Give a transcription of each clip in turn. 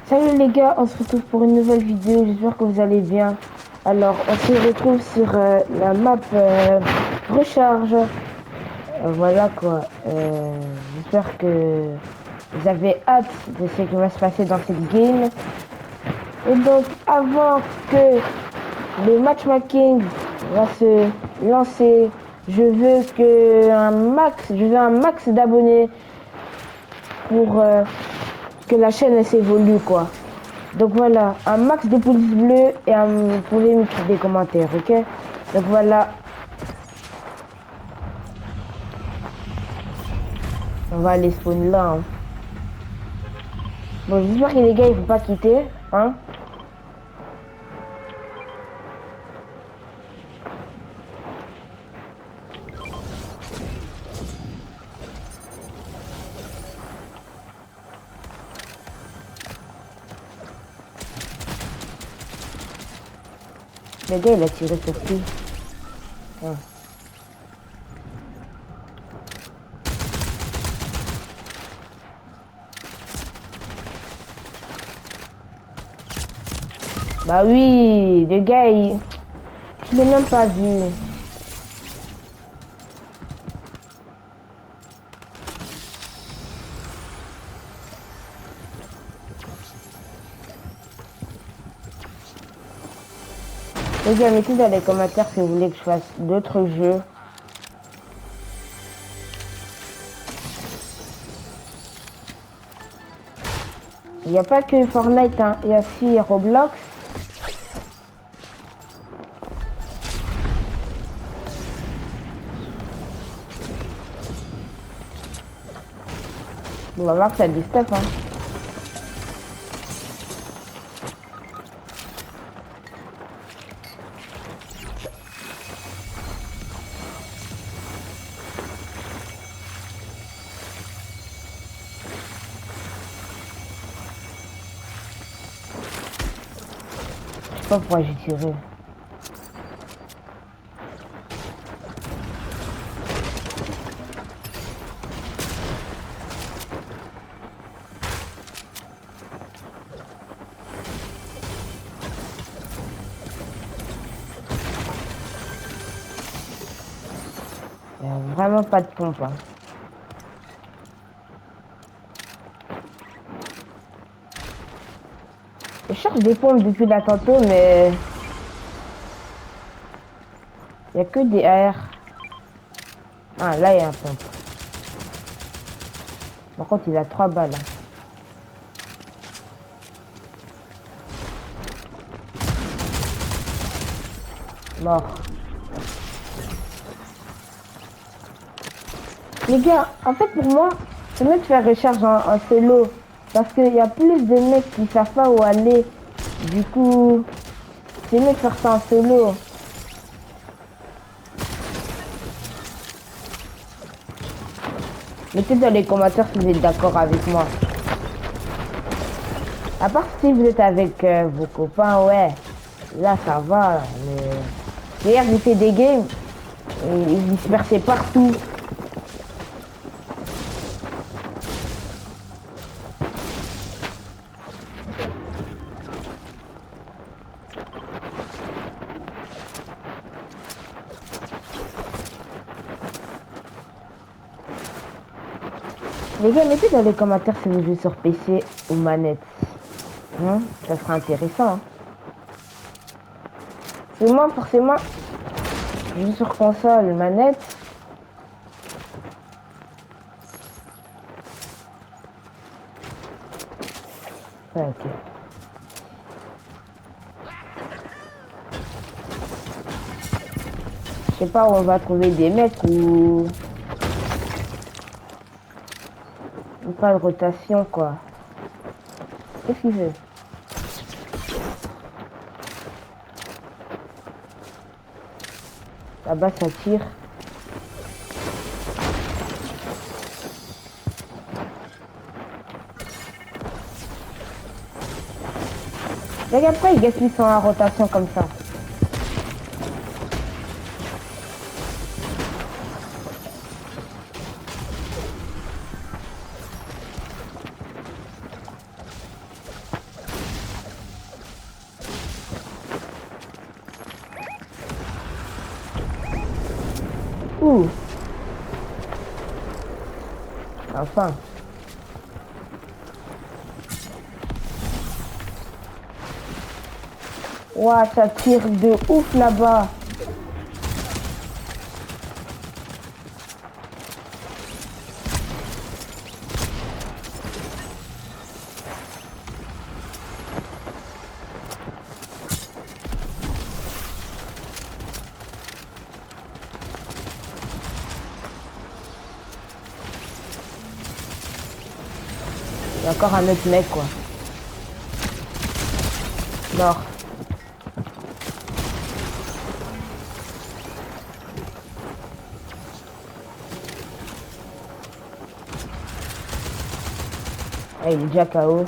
Salut les gars, on se retrouve pour une nouvelle vidéo, j'espère que vous allez bien. Alors, on se retrouve sur la map recharge. Voilà quoi. J'espère que vous avez hâte de ce qui va se passer dans cette game. Et donc, avant que le matchmaking va se lancer, je veux un max d'abonnés pour que la chaîne s'évolue quoi. Donc voilà, un max de pouces bleus et un polémique des commentaires, ok? Donc voilà, on va aller spawn là. Hein. Bon, j'espère que les gars, ils vont pas quitter, hein? Le gars, il a tiré sur qui? Hein. Bah oui, le gars, je l'ai même pas vu. Les gars, mettez dans les commentaires si vous voulez que je fasse d'autres jeux. Il n'y a pas que Fortnite, hein. Il y a aussi Roblox. On va voir que ça a du stuff, hein. Je sais pas pourquoi j'ai tiré. Il n'y a vraiment pas de pompe, hein. Je cherche des pompes depuis la tantôt, mais il n'y a que des AR. Ah, là, il y a un pompe. Par contre, il a 3 balles. Hein. Mort. Les gars, en fait, pour moi, c'est mieux de faire recharge en solo. Parce qu'il y a plus de mecs qui savent pas où aller. Du coup, c'est mieux de faire ça en solo. Mettez dans les commentaires si vous êtes d'accord avec moi. À part si vous êtes avec vos copains, ouais. Là, ça va. Mais hier, j'ai fait des games. Et ils se dispersaient partout. Les gars, mettez dans les commentaires si vous jouez sur PC ou manette. Hein, ça sera intéressant. Hein. Et moi, forcément, je joue sur console, manette. Ouais, ok. Je sais pas où on va trouver des mecs ou pas de rotation, quoi. Qu'est-ce qu'il veut? Là-bas, ça tire. Regarde pas, il gaspille son rotation comme ça. Ouh, enfin. Ouah, ça tire de ouf là-bas. Il y a encore un autre mec, quoi. Mort. Ah, il est déjà KO.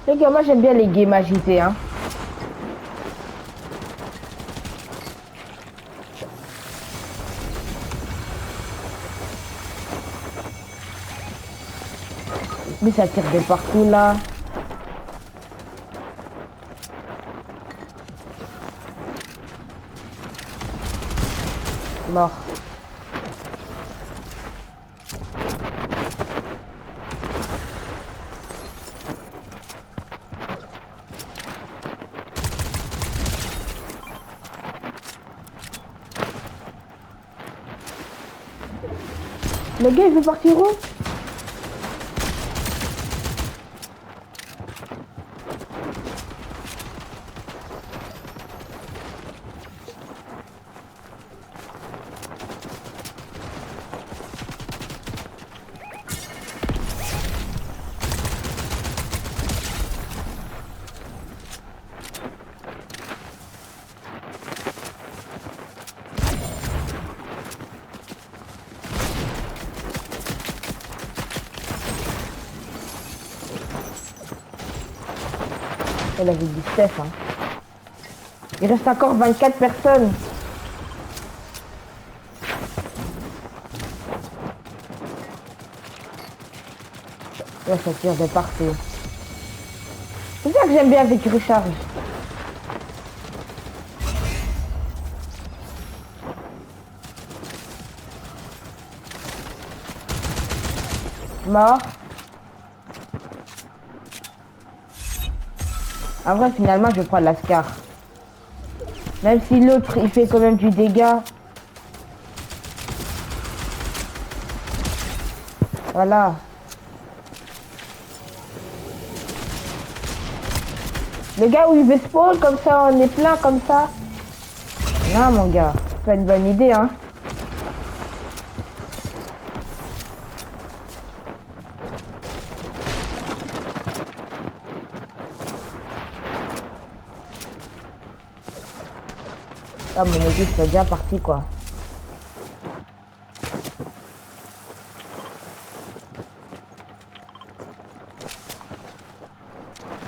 Les gars, moi j'aime bien les games agités, hein. Mais ça tire de partout là. Mort. Le gars il veut partir où? Elle avait dit Steph, hein. Il reste encore 24 personnes. Ouais, ça tire de partout. C'est ça que j'aime bien avec Recharge. Mort. En vrai, finalement, je prends l'Ascar. Même si l'autre, il fait quand même du dégât. Voilà. Le gars où il veut spawn, comme ça, on est plein comme ça. Non, mon gars. C'est pas une bonne idée, hein. Ah, mon équipe, c'est déjà parti, quoi.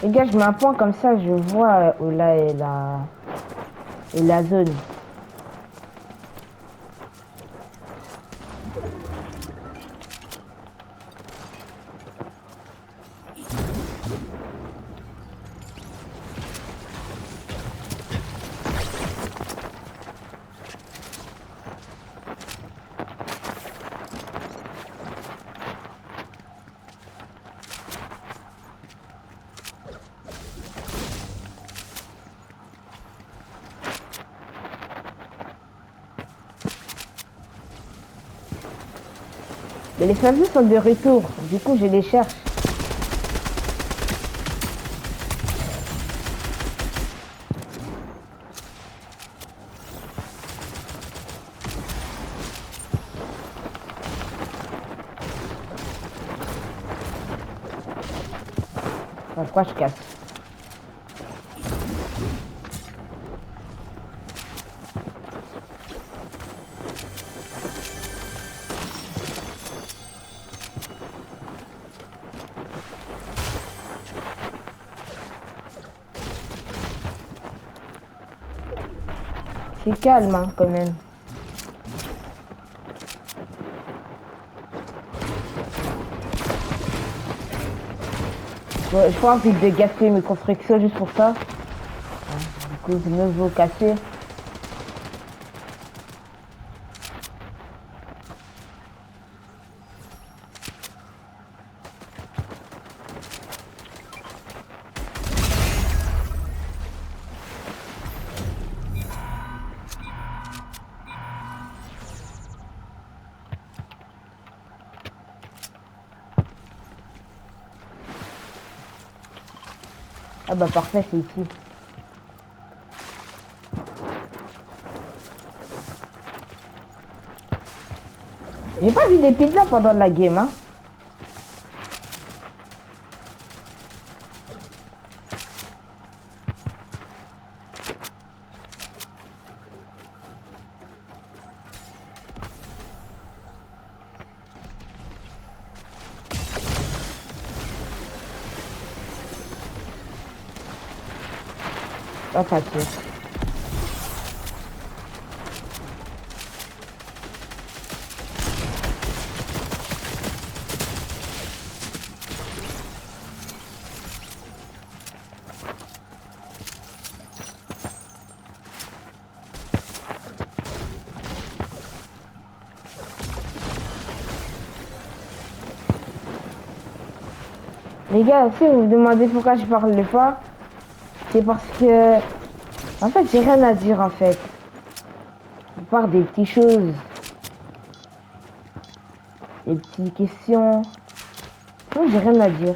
Les gars, je mets un point comme ça, je vois où là est la zone. Mais les fameux sont de retour, du coup je les cherche. Enfin, pourquoi je casse? C'est calme, hein, quand même. Ouais, je pense que j'ai gaspillé mes constructions juste pour ça. Du coup, de nouveau cassé. Ah bah parfait, c'est ici. J'ai pas vu des pizzas pendant la game, hein. Ah, ça tire. Les gars, si vous vous demandez pourquoi je parle pas, c'est parce que, en fait, j'ai rien à dire, en fait. À part des petites choses, des petites questions. Non, j'ai rien à dire.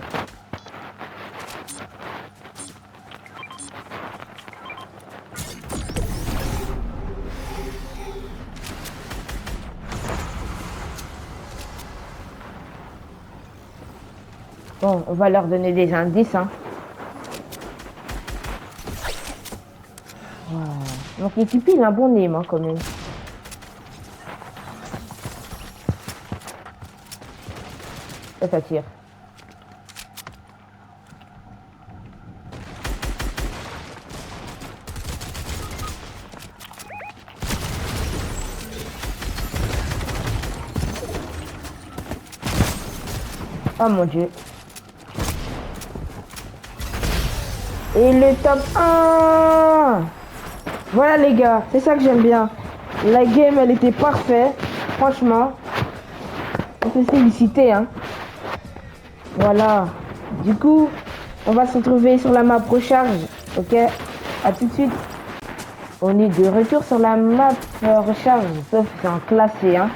Bon, on va leur donner des indices, hein. Voilà. Donc, l'équipe, il a un bon nez, hein, quand même. Ça tire. Oh mon dieu. Et le top 1. Voilà les gars, c'est ça que j'aime bien. La game, elle était parfaite. Franchement, on peut se féliciter, hein. Voilà. Du coup, on va se retrouver sur la map recharge. Ok, à tout de suite. On est de retour sur la map recharge, sauf que c'est en classé, hein.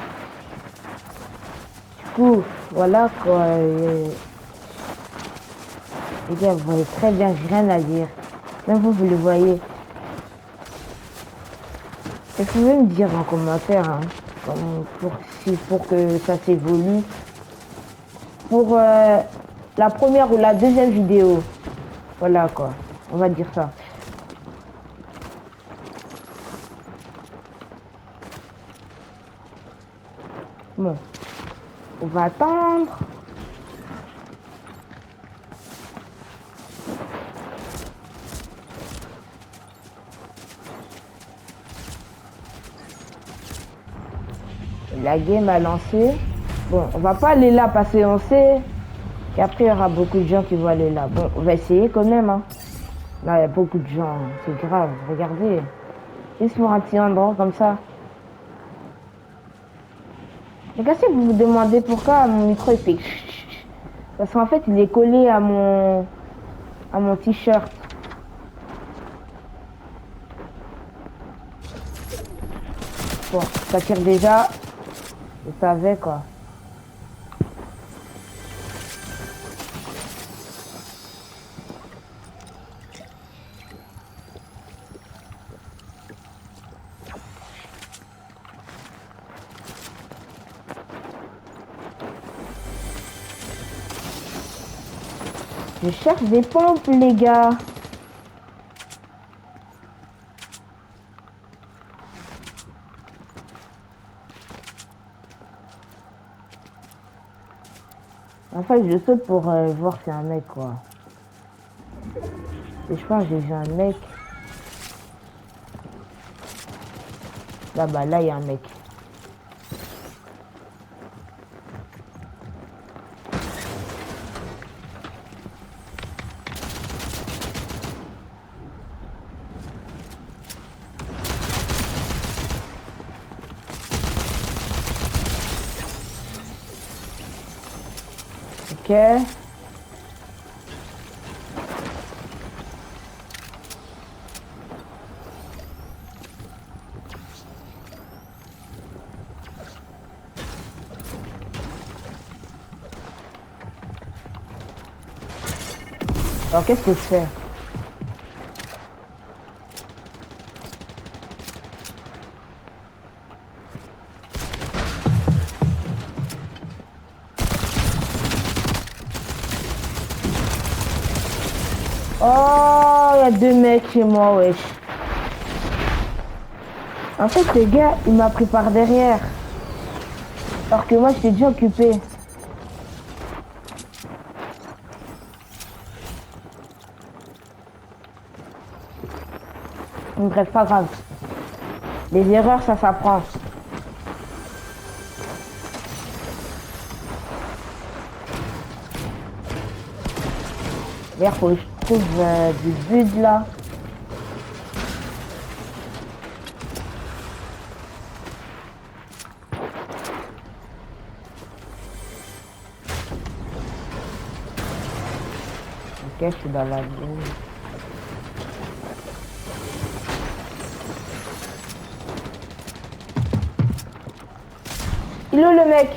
Du coup, voilà quoi. Les gars, vous voyez très bien, j'ai rien à dire. Même vous, vous le voyez. Et vous pouvez me dire en commentaire, hein, pour que ça s'évolue. Pour la première ou la deuxième vidéo. Voilà quoi, on va dire ça. Bon, on va attendre. La game a lancé. Bon, on va pas aller là parce qu'on sait qu'après il y aura beaucoup de gens qui vont aller là. Bon, on va essayer quand même, hein. Là, il y a beaucoup de gens, c'est grave. Regardez, juste pour un petit endroit comme ça. Et qu'est-ce que vous vous demandez pourquoi mon micro il fait chut? Parce qu'en fait, il est collé à mon t-shirt. Bon, ça tire déjà. Je savais quoi. Je cherche des pompes, les gars. En fait, je saute pour voir si c'est un mec, quoi. Et je pense que j'ai vu un mec. Là-bas, là, il y a un mec. Ok. Alors, qu'est-ce que je fais? Oh, il y a deux mecs chez moi, wesh. En fait, le gars, il m'a pris par derrière. Alors que moi, j'étais déjà occupé. Bref, pas grave. Les erreurs, ça s'apprend. D'ailleurs, faut que je trouve du bud là. Ok, je suis dans la zone. Il est où le mec?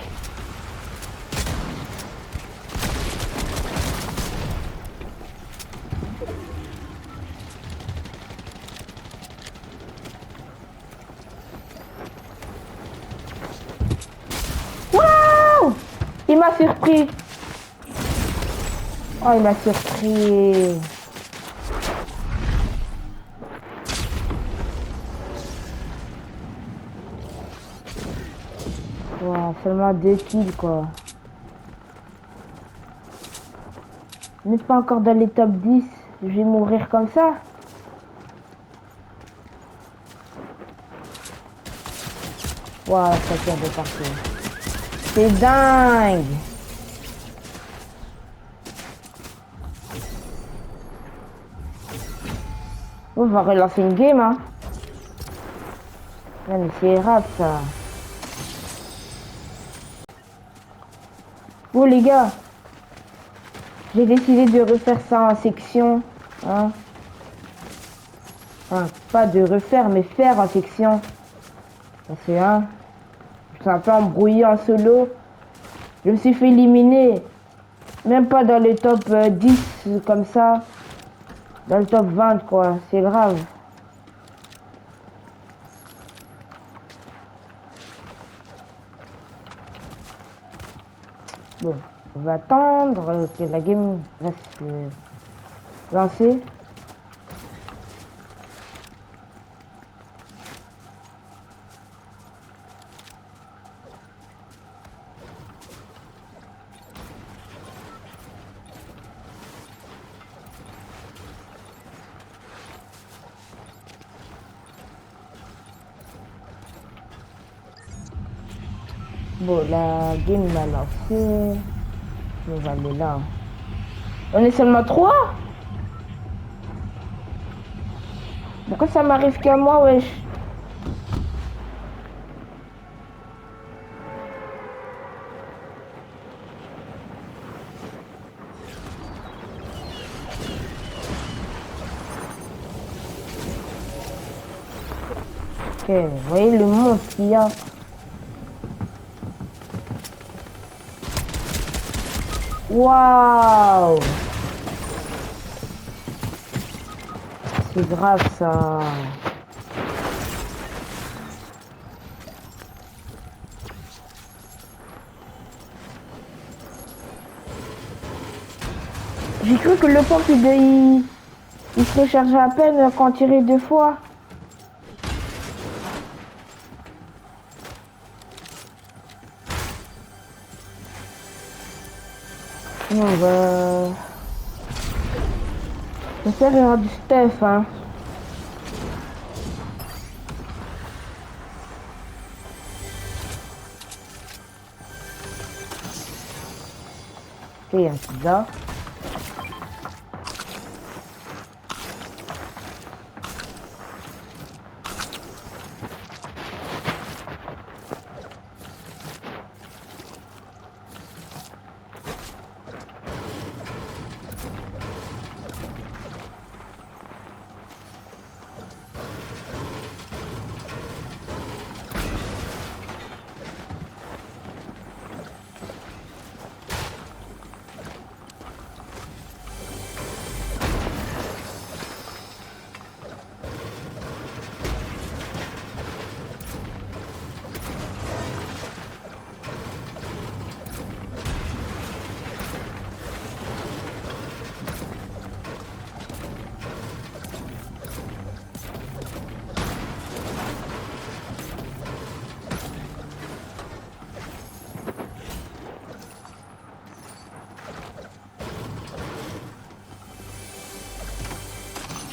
Waouh! Il m'a surpris. Oh, il m'a surpris. Wow, seulement 2 kills quoi. Même pas encore dans les top 10. Je vais mourir comme ça. Waouh, ça tire de partout. C'est dingue. On va relancer une game, hein. Non, mais c'est rap, ça. Oh, les gars. J'ai décidé de refaire ça en section. Hein. Enfin, pas de refaire, mais faire en section. Parce que, hein, je suis un peu embrouillé en solo. Je me suis fait éliminer. Même pas dans le top 10, comme ça. Dans le top 20, quoi. C'est grave. Bon, on va attendre que la game reste lancée. Bon, la game m'a lancé. On va aller là. On est seulement 3. Pourquoi ça m'arrive qu'à moi, wesh? Ok, vous voyez le monstre qu'il y a. Waouh! C'est grave ça. J'ai cru que le pompe il se rechargeait à peine quand tirait 2 fois. Bon bah. J'espère qu'il y aura du stuff, hein. Ok, il y a un pizza.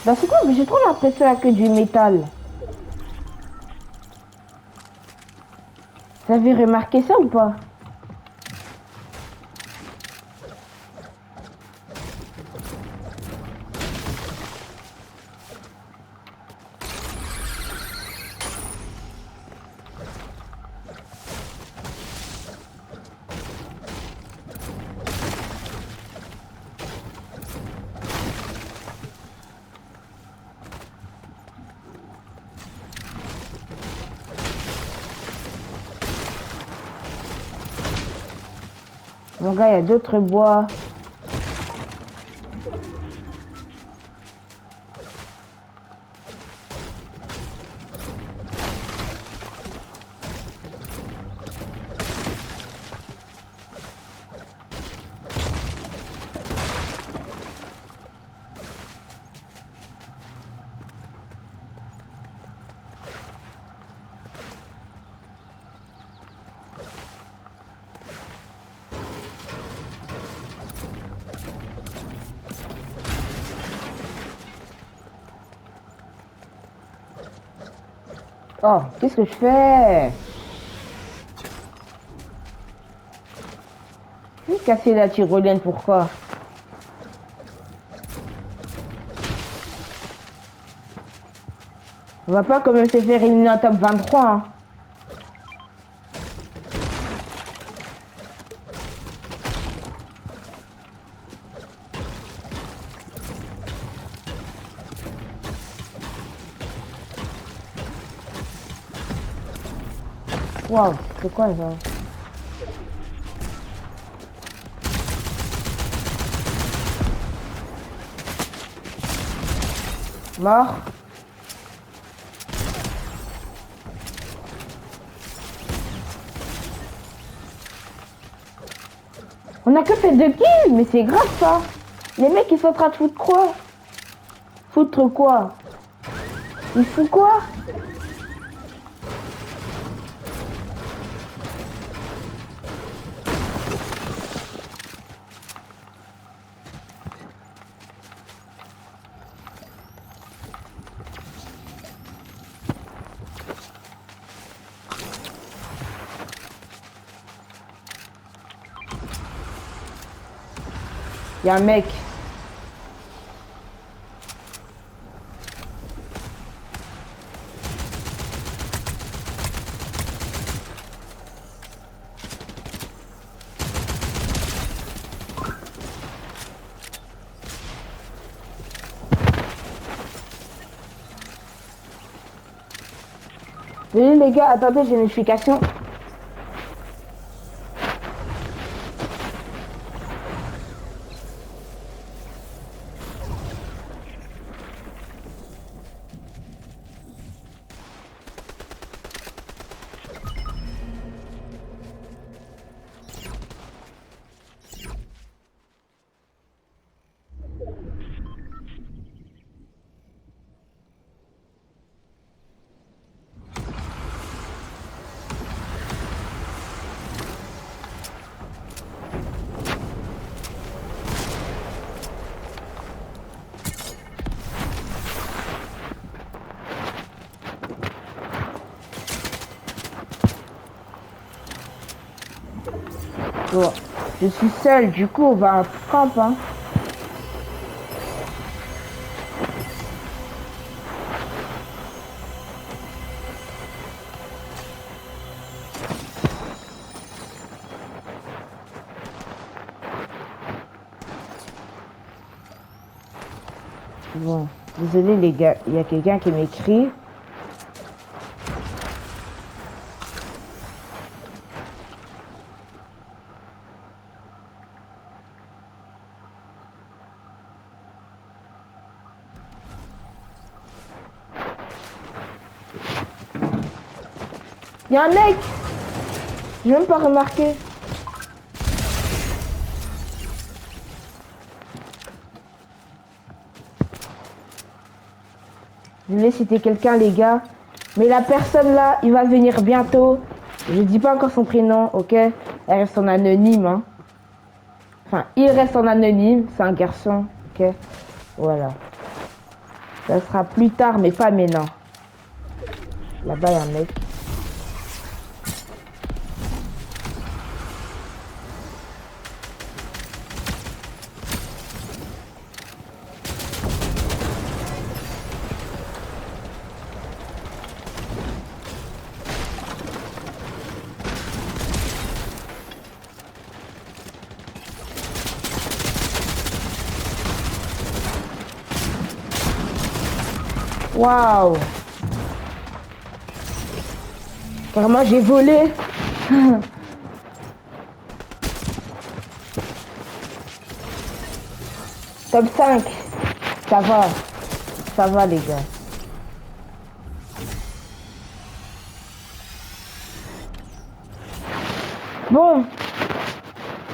Bah c'est quoi? Mais j'ai trop l'impression qu'il y a que du métal. Vous avez remarqué ça ou pas? Mon gars, il y a d'autres bois. Oh, qu'est-ce que je fais? Je vais casser la tyrolienne, pourquoi? On va pas quand même se faire éliminer en top 23, hein. Waouh, c'est quoi ça? Mort. On a que fait 2 kills, mais c'est grave ça. Les mecs ils sont en train de foutre quoi? Foutre quoi? Ils foutent quoi? Il y a un mec. Désolé les gars, attendez, j'ai une notification. Bon, je suis seule, du coup on va en camp, hein. Bon, désolé les gars, il y a quelqu'un qui m'écrit. Il y a un mec! J'ai même pas remarqué. Je vais citer quelqu'un les gars. Mais la personne là, il va venir bientôt. Je dis pas encore son prénom, ok? Elle reste en anonyme, hein. Enfin, il reste en anonyme, c'est un garçon, ok? Voilà. Ça sera plus tard, mais pas maintenant. Là-bas, il y a un mec. Waouh! Carrément, j'ai volé. Top 5. Ça va. Ça va, les gars. Bon.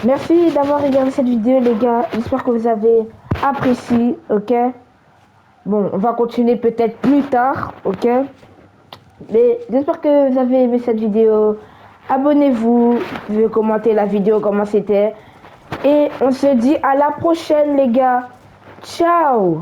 Merci d'avoir regardé cette vidéo, les gars. J'espère que vous avez apprécié, ok? Bon, on va continuer peut-être plus tard, ok? Mais j'espère que vous avez aimé cette vidéo. Abonnez-vous, vous pouvez commenter la vidéo, comment c'était. Et on se dit à la prochaine, les gars. Ciao!